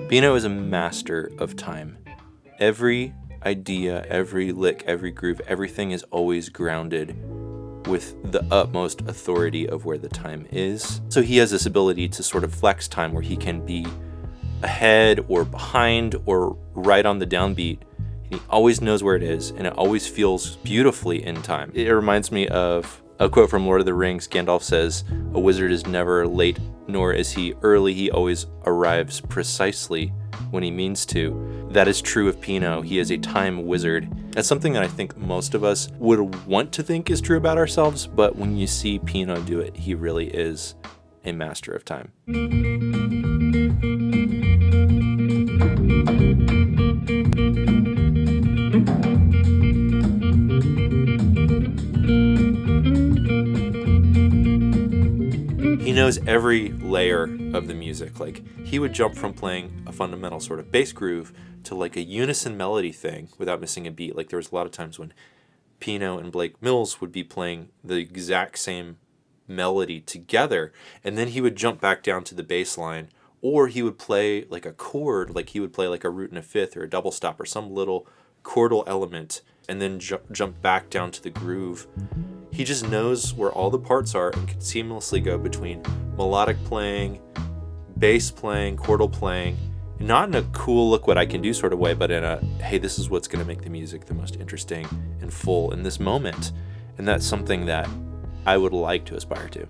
Pino is a master of time. Every idea, every lick, every groove, everything is always grounded with the utmost authority of where the time is. So he has this ability to sort of flex time where he can be ahead or behind or right on the downbeat. He always knows where it is, and it always feels beautifully in time. It reminds me of a quote from Lord of the Rings. Gandalf says, "A wizard is never late, nor is he early. He always arrives precisely when he means to." That is true of Pino. He is a time wizard. That's something that I think most of us would want to think is true about ourselves, but when you see Pino do it, he really is a master of time. He knows every layer of the music. Like, he would jump from playing a fundamental sort of bass groove to like a unison melody thing without missing a beat. Like, there was a lot of times when Pino and Blake Mills would be playing the exact same melody together, and then he would jump back down to the bass line, or he would play like a chord, like he would play like a root and a fifth or a double stop or some little chordal element, and then jump back down to the groove. He just knows where all the parts are and can seamlessly go between melodic playing, bass playing, chordal playing, not in a cool look what I can do sort of way, but in a, hey, this is what's going to make the music the most interesting and full in this moment. And that's something that I would like to aspire to.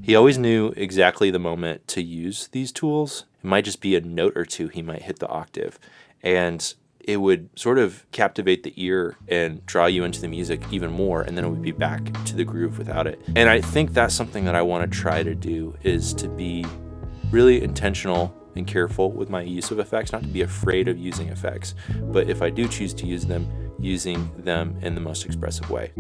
He always knew exactly the moment to use these tools. It might just be a note or two he might hit the octave, and it would sort of captivate the ear and draw you into the music even more, and then it would be back to the groove without it. And I think that's something that I want to try to do, is to be really intentional and careful with my use of effects, not to be afraid of using effects, but if I do choose to use them, using them in the most expressive way.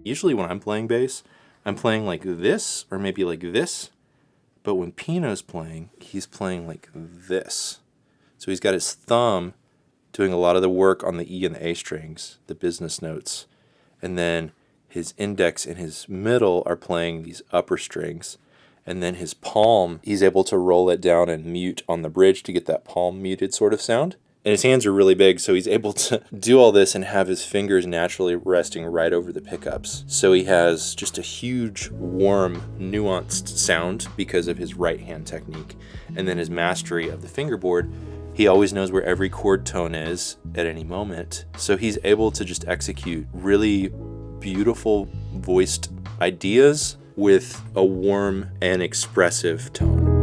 Usually when I'm playing bass, I'm playing like this or maybe like this, but when Pino's playing, he's playing like this. So he's got his thumb doing a lot of the work on the E and the A strings, the business notes, and then his index and his middle are playing these upper strings, and then his palm, he's able to roll it down and mute on the bridge to get that palm muted sort of sound. And his hands are really big, so he's able to do all this and have his fingers naturally resting right over the pickups. So he has just a huge, warm, nuanced sound because of his right hand technique. And then his mastery of the fingerboard, he always knows where every chord tone is at any moment. So he's able to just execute really beautiful voiced ideas with a warm and expressive tone.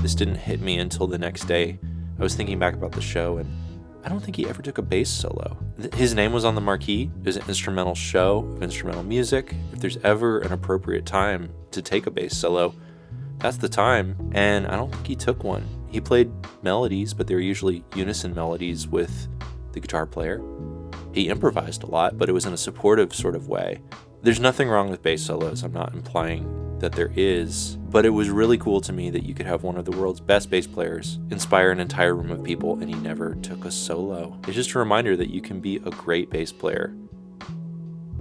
This didn't hit me until the next day. I was thinking back about the show, and I don't think he ever took a bass solo. His name was on the marquee. It was an instrumental show of instrumental music. If there's ever an appropriate time to take a bass solo, that's the time, and I don't think he took one. He played melodies, but they were usually unison melodies with the guitar player. He improvised a lot, but it was in a supportive sort of way. There's nothing wrong with bass solos. I'm not implying that there is, but it was really cool to me that you could have one of the world's best bass players inspire an entire room of people, and he never took a solo. It's just a reminder that you can be a great bass player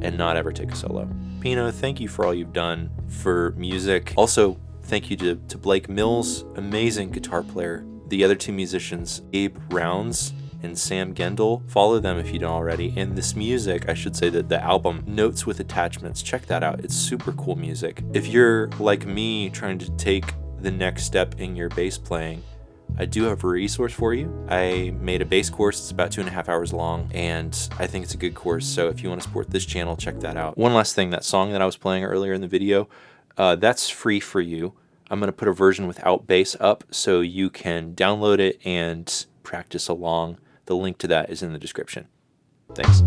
and not ever take a solo. Pino, thank you for all you've done for music. Also, thank you to Blake Mills, amazing guitar player. The other two musicians, Abe Rounds and Sam Gendel. Follow them if you don't already. And this music, I should say that the album, Notes with Attachments, check that out. It's super cool music. If you're like me trying to take the next step in your bass playing, I do have a resource for you. I made a bass course. It's about 2.5 hours long, and I think it's a good course. So if you want to support this channel, check that out. One last thing, that song that I was playing earlier in the video, that's free for you. I'm going to put a version without bass up so you can download it and practice along. The link to that is in the description. Thanks.